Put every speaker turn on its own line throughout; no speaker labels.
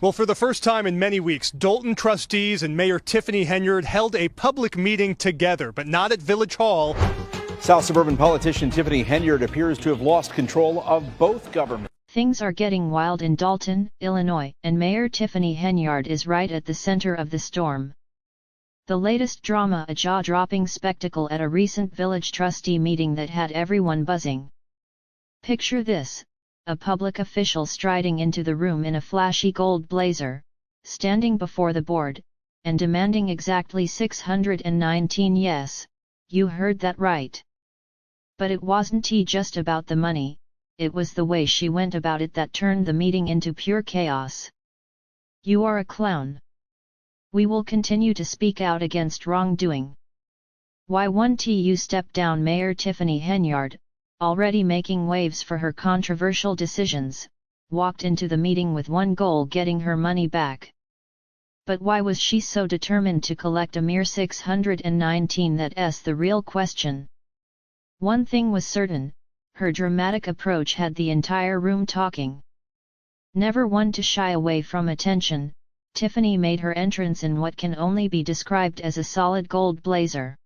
Well, for the first time in many weeks, Dalton trustees and Mayor Tiffany Henyard held a public meeting together, but not at Village Hall.
South suburban politician Tiffany Henyard appears to have lost control of both governments.
Things are getting wild in Dalton, Illinois, and Mayor Tiffany Henyard is right at the center of the storm. The latest drama, a jaw-dropping spectacle at a recent village trustee meeting that had everyone buzzing. Picture this: a public official striding into the room in a flashy gold blazer, standing before the board, and demanding exactly 619. Yes, you heard that right. But it wasn't just about the money, it was the way she went about it that turned the meeting into pure chaos. You are a clown. We will continue to speak out against wrongdoing. Why won't you step down? Mayor Tiffany Henyard, already making waves for her controversial decisions, walked into the meeting with one goal: getting her money back. But why was she so determined to collect a mere 619? That's the real question. One thing was certain: her dramatic approach had the entire room talking. Never one to shy away from attention, Tiffany made her entrance in what can only be described as a solid gold blazer.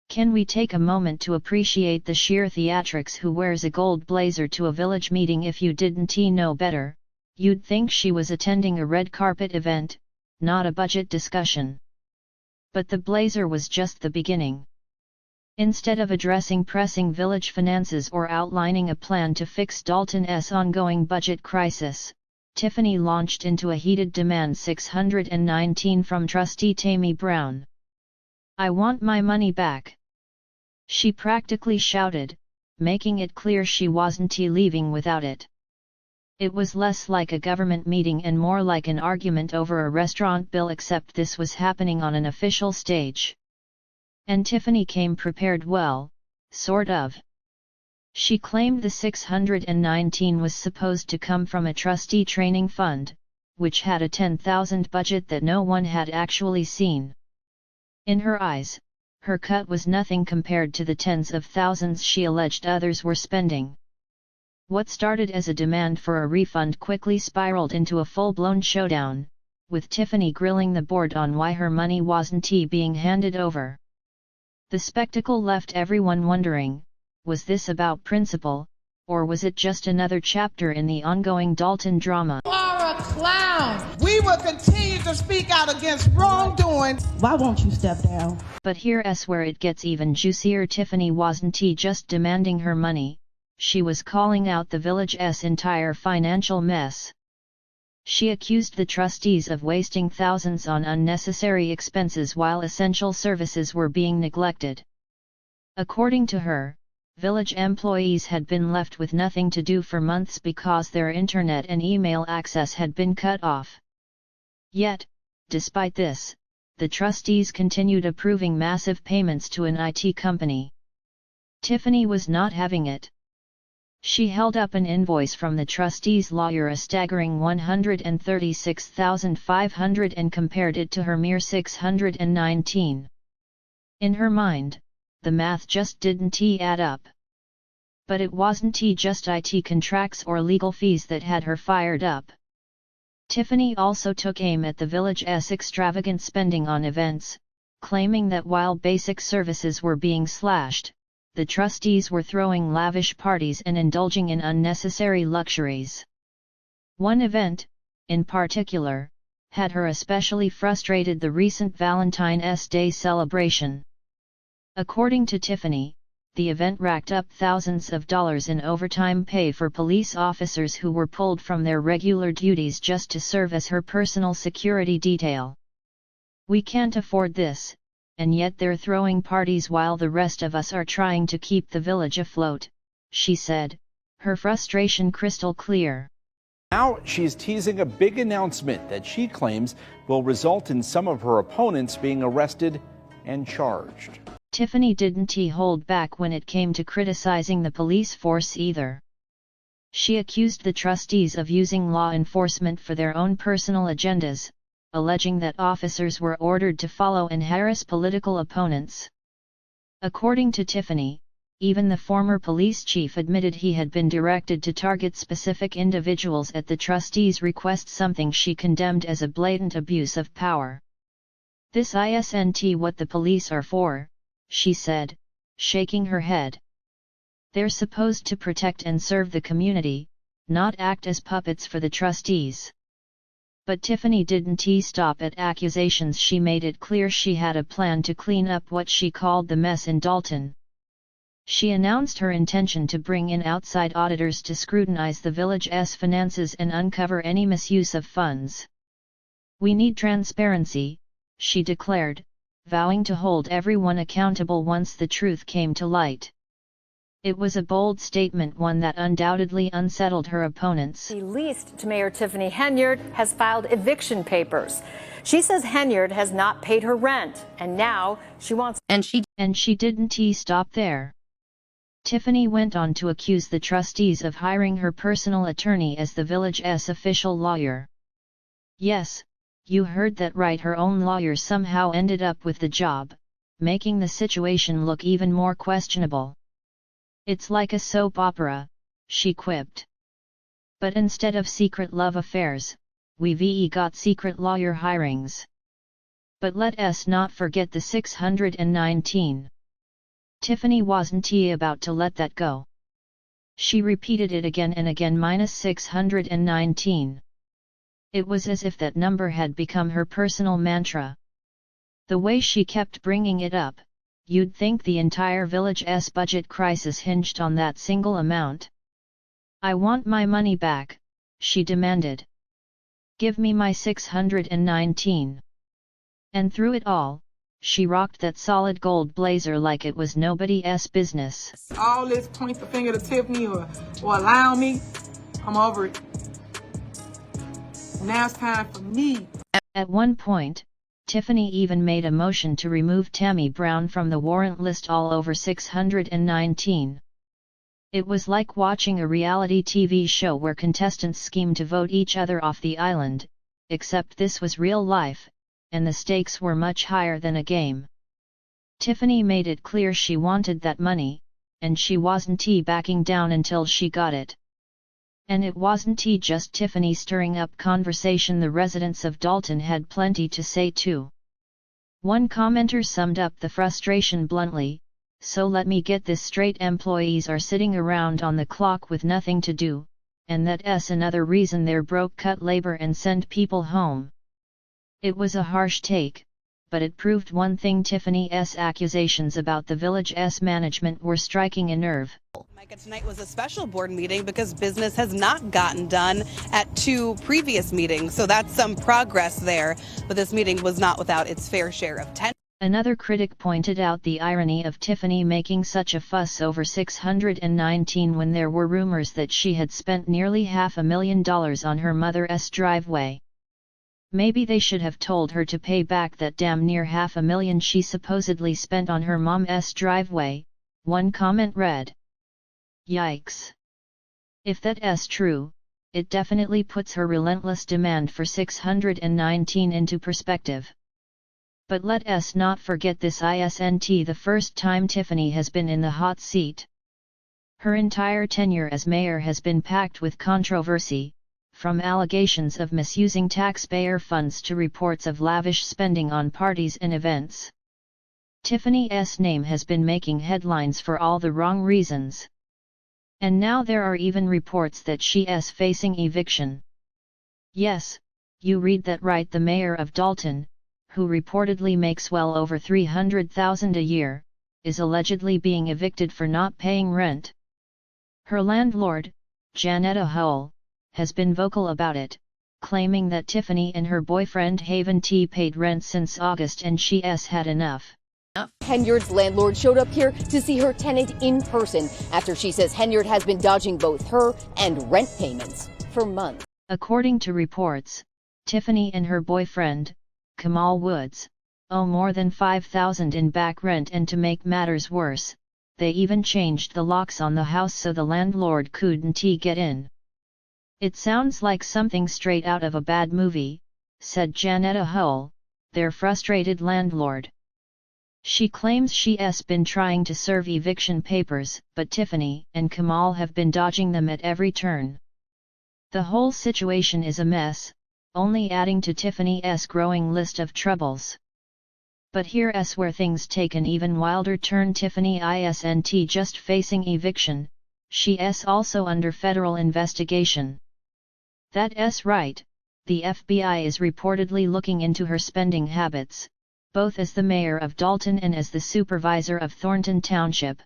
Can we take a moment to appreciate the sheer theatrics? Who wears a gold blazer to a village meeting? If you didn't know better, you'd think she was attending a red carpet event, not a budget discussion. But the blazer was just the beginning. Instead of addressing pressing village finances or outlining a plan to fix Dalton's ongoing budget crisis, Tiffany launched into a heated demand: 619 from trustee Tammy Brown. I want my money back. She practically shouted, making it clear she wasn't leaving without it. It was less like a government meeting and more like an argument over a restaurant bill, except this was happening on an official stage. And Tiffany came prepared, well, sort of. She claimed the 619 was supposed to come from a trustee training fund, which had a $10,000 budget that no one had actually seen. In her eyes, her cut was nothing compared to the tens of thousands she alleged others were spending. What started as a demand for a refund quickly spiraled into a full-blown showdown, with Tiffany grilling the board on why her money wasn't being handed over. The spectacle left everyone wondering, was this about principle, or was it just another chapter in the ongoing Dalton drama?
You are a clown! We will continue to speak out against wrongdoing.
Why won't you step down?
But here's where it gets even juicier. Tiffany wasn't just demanding her money, she was calling out the village's entire financial mess. She accused the trustees of wasting thousands on unnecessary expenses while essential services were being neglected. According to her, village employees had been left with nothing to do for months because their internet and email access had been cut off. Yet, despite this, the trustees continued approving massive payments to an IT company. Tiffany was not having it. She held up an invoice from the trustees' lawyer, a staggering $136,500, and compared it to her mere 619. In her mind, the math just didn't add up. But it wasn't just IT contracts or legal fees that had her fired up. Tiffany also took aim at the village's extravagant spending on events, claiming that while basic services were being slashed, the trustees were throwing lavish parties and indulging in unnecessary luxuries. One event, in particular, had her especially frustrated: the recent Valentine's Day celebration. According to Tiffany, the event racked up thousands of dollars in overtime pay for police officers who were pulled from their regular duties just to serve as her personal security detail. We can't afford this, and yet they're throwing parties while the rest of us are trying to keep the village afloat, she said, her frustration crystal clear.
Now she's teasing a big announcement that she claims will result in some of her opponents being arrested and charged.
Tiffany didn't hold back when it came to criticizing the police force either. She accused the trustees of using law enforcement for their own personal agendas, alleging that officers were ordered to follow and harass political opponents. According to Tiffany, Even the former police chief admitted he had been directed to target specific individuals at the trustee's request, something she condemned as a blatant abuse of power. "This isn't what the police are for," she said, shaking her head. "They're supposed to protect and serve the community, not act as puppets for the trustees." But Tiffany didn't stop at accusations. She made it clear she had a plan to clean up what she called the mess in Dalton. She announced her intention to bring in outside auditors to scrutinize the village's finances and uncover any misuse of funds. "We need transparency," she declared, vowing to hold everyone accountable once the truth came to light. It was a bold statement, one that undoubtedly unsettled her opponents.
The least to Mayor Tiffany Henyard has filed eviction papers. She says Henyard has not paid her rent, and now she wants...
And she didn't stop there. Tiffany went on to accuse the trustees of hiring her personal attorney as the village's official lawyer. Yes, you heard that right, her own lawyer somehow ended up with the job, making the situation look even more questionable. "It's like a soap opera," she quipped. "But instead of secret love affairs, we've got secret lawyer hirings. But let us not forget the 619. Tiffany wasn't about to let that go. She repeated it again and again, -619. It was as if that number had become her personal mantra. The way she kept bringing it up, you'd think the entire village's budget crisis hinged on that single amount. "I want my money back," she demanded. "Give me my 619. And through it all, she rocked that solid gold blazer like it was nobody's business.
All this point the finger to Tiffany or allow me, I'm over it. Now it's time for me.
At one point, Tiffany even made a motion to remove Tammy Brown from the warrant list all over 619. It was like watching a reality TV show where contestants scheme to vote each other off the island, except this was real life, and the stakes were much higher than a game. Tiffany made it clear she wanted that money, and she wasn't backing down until she got it. And it wasn't just Tiffany stirring up conversation, the residents of Dalton had plenty to say too. One commenter summed up the frustration bluntly: "So let me get this straight, employees are sitting around on the clock with nothing to do, and that's another reason they're broke, cut labor and send people home." It was a harsh take, but it proved one thing: Tiffany's accusations about the village's management were striking a nerve.
Micah, tonight was a special board meeting because business has not gotten done at 2 previous meetings, so that's some progress there, but this meeting was not without its fair share of tension.
Another critic pointed out the irony of Tiffany making such a fuss over 619 when there were rumors that she had spent nearly $500,000 on her mother's driveway. Maybe they should have told her to pay back that damn near $500,000 she supposedly spent on her mom's driveway, one comment read. Yikes. If that's true, it definitely puts her relentless demand for 619 into perspective. But let us not forget this isn't the first time Tiffany has been in the hot seat. Her entire tenure as mayor has been packed with controversy, from allegations of misusing taxpayer funds to reports of lavish spending on parties and events. Tiffany's name has been making headlines for all the wrong reasons. And now there are even reports that she is facing eviction. Yes, you read that right, the mayor of Dalton, who reportedly makes well over $300,000 a year, is allegedly being evicted for not paying rent. Her landlord, Janetta Hull, has been vocal about it, claiming that Tiffany and her boyfriend Haven T paid rent since August and she's had enough.
Henyard's landlord showed up here to see her tenant in person after she says Henyard has been dodging both her and rent payments for months.
According to reports, Tiffany and her boyfriend, Kamal Woods, owe more than $5,000 in back rent, and to make matters worse, they even changed the locks on the house so the landlord couldn't get in. "It sounds like something straight out of a bad movie," said Janetta Hull, their frustrated landlord. She claims she's been trying to serve eviction papers, but Tiffany and Kamal have been dodging them at every turn. The whole situation is a mess, only adding to Tiffany's growing list of troubles. But here's where things take an even wilder turn. Tiffany isn't just facing eviction, she's also under federal investigation. That's right, the FBI is reportedly looking into her spending habits, both as the mayor of Dalton and as the supervisor of Thornton Township.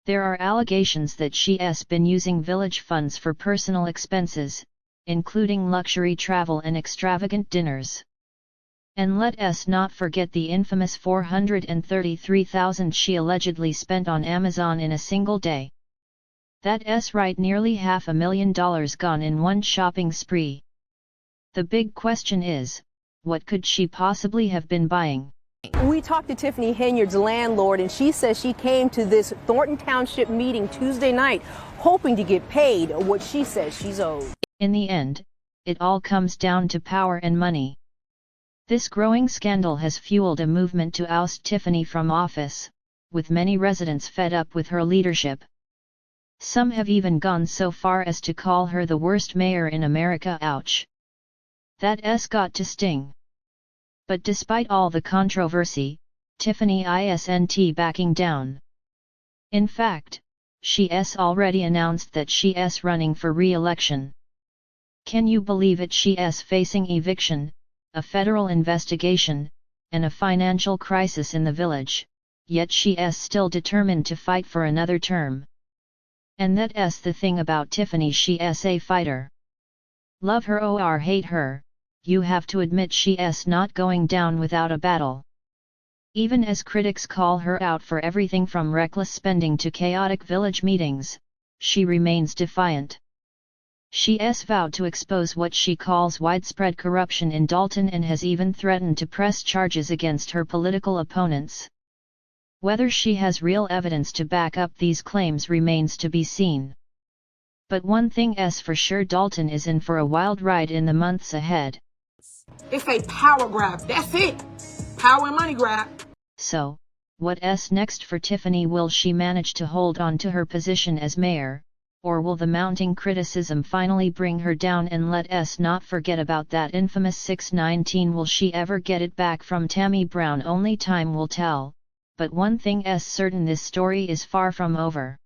There are allegations that she's been using village funds for personal expenses, including luxury travel and extravagant dinners. And let us not forget the infamous $433,000 she allegedly spent on Amazon in a single day. That's right, nearly $500,000 gone in one shopping spree. The big question is, what could she possibly have been buying?
We talked to Tiffany Henyard's landlord, and she says she came to this Thornton Township meeting Tuesday night hoping to get paid what she says she's owed.
In the end, it all comes down to power and money. This growing scandal has fueled a movement to oust Tiffany from office, with many residents fed up with her leadership. Some have even gone so far as to call her the worst mayor in America. Ouch. That's got to sting. But despite all the controversy, Tiffany isn't backing down. In fact, she's already announced that she's running for re-election. Can you believe it? She's facing eviction, a federal investigation, and a financial crisis in the village, yet she's still determined to fight for another term. And that's the thing about Tiffany, she's a fighter. Love her or hate her, you have to admit she's not going down without a battle. Even as critics call her out for everything from reckless spending to chaotic village meetings, she remains defiant. She's vowed to expose what she calls widespread corruption in Dalton and has even threatened to press charges against her political opponents. Whether she has real evidence to back up these claims remains to be seen. But one thing's for sure, Dalton is in for a wild ride in the months ahead.
It's a power grab. That's it. Power and money grab.
So, what's next for Tiffany? Will she manage to hold on to her position as mayor, or will the mounting criticism finally bring her down? And let us not forget about that infamous 619. Will she ever get it back from Tammy Brown? Only time will tell, but one thing's certain, this story is far from over.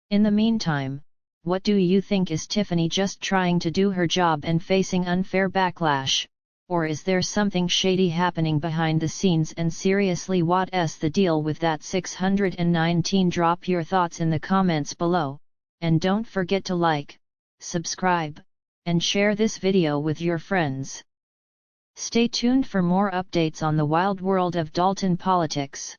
In the meantime, what do you think? Is Tiffany just trying to do her job and facing unfair backlash? Or is there something shady happening behind the scenes? And seriously, what's the deal with that 619? Drop your thoughts in the comments below, and don't forget to like, subscribe, and share this video with your friends. Stay tuned for more updates on the wild world of Dalton politics.